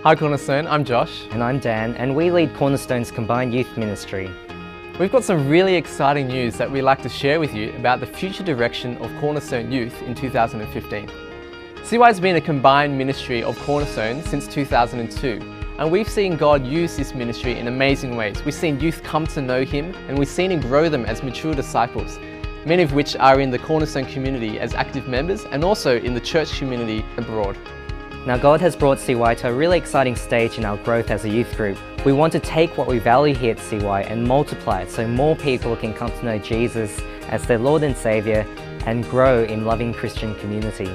Hi Cornerstone, I'm Josh. And I'm Dan, and we lead Cornerstone's combined youth ministry. We've got some really exciting news that we'd like to share with you about the future direction of Cornerstone Youth in 2015. CY has been a combined ministry of Cornerstone since 2002, and we've seen God use this ministry in amazing ways. We've seen youth come to know Him, and we've seen Him grow them as mature disciples, many of which are in the Cornerstone community as active members and also in the church community abroad. Now God has brought CY to a really exciting stage in our growth as a youth group. We want to take what we value here at CY and multiply it so more people can come to know Jesus as their Lord and Saviour and grow in loving Christian community.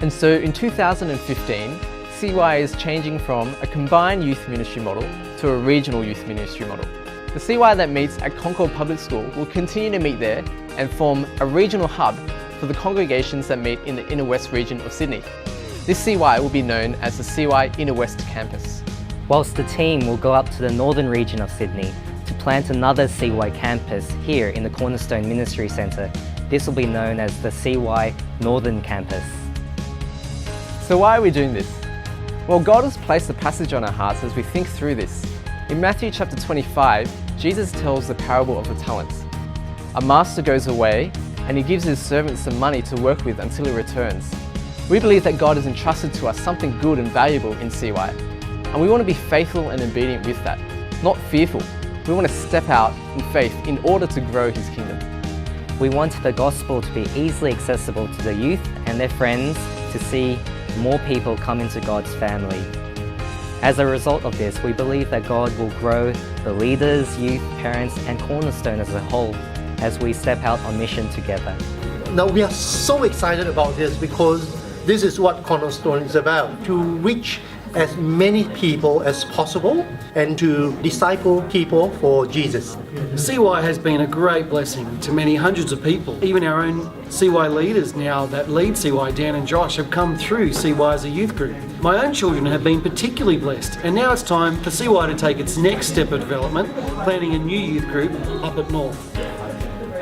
And so in 2015, CY is changing from a combined youth ministry model to a regional youth ministry model. The CY that meets at Concord Public School will continue to meet there and form a regional hub for the congregations that meet in the Inner West region of Sydney. This CY will be known as the CY Inner West Campus. Whilst the team will go up to the northern region of Sydney to plant another CY campus here in the Cornerstone Ministry Centre. This will be known as the CY Northern Campus. So why are we doing this? Well, God has placed a passage on our hearts as we think through this. In Matthew chapter 25, Jesus tells the parable of the talents. A master goes away and he gives his servants some money to work with until he returns. We believe that God has entrusted to us something good and valuable in CY, and we want to be faithful and obedient with that, not fearful. We want to step out in faith in order to grow His kingdom. We want the gospel to be easily accessible to the youth and their friends to see more people come into God's family. As a result of this, we believe that God will grow the leaders, youth, parents and Cornerstone as a whole as we step out on mission together. Now we are so excited about this because this is what Cornerstone is about, to reach as many people as possible and to disciple people for Jesus. CY has been a great blessing to many hundreds of people. Even our own CY leaders now that lead CY, Dan and Josh, have come through CY as a youth group. My own children have been particularly blessed, and now it's time for CY to take its next step of development, planning a new youth group up at North.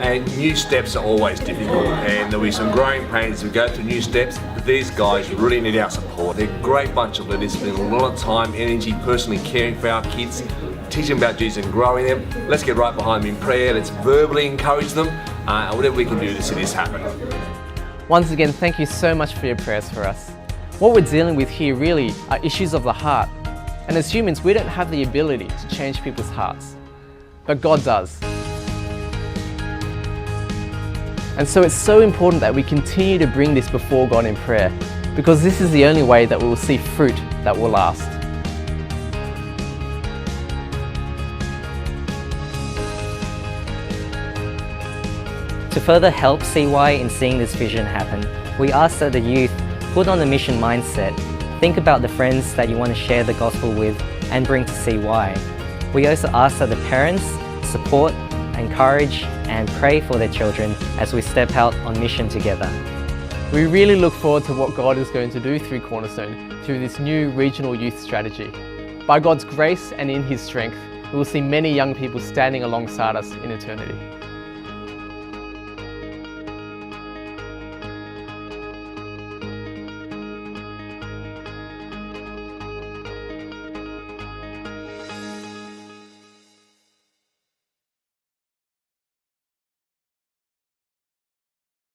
And new steps are always difficult, and there'll be some growing pains as we go through new steps, but these guys really need our support. They're a great bunch of leaders, spend a lot of time, energy, personally caring for our kids, teaching them about Jesus and growing them. Let's get right behind them in prayer, let's verbally encourage them, and whatever we can do to see this happen. Once again, thank you so much for your prayers for us. What we're dealing with here really are issues of the heart, and as humans we don't have the ability to change people's hearts, but God does. And so it's so important that we continue to bring this before God in prayer, because this is the only way that we will see fruit that will last. To further help CY in seeing this vision happen, we ask that the youth put on a mission mindset, think about the friends that you want to share the gospel with and bring to CY. We also ask that the parents support, encourage and pray for their children as we step out on mission together. We really look forward to what God is going to do through Cornerstone through this new regional youth strategy. By God's grace and in His strength, we will see many young people standing alongside us in eternity.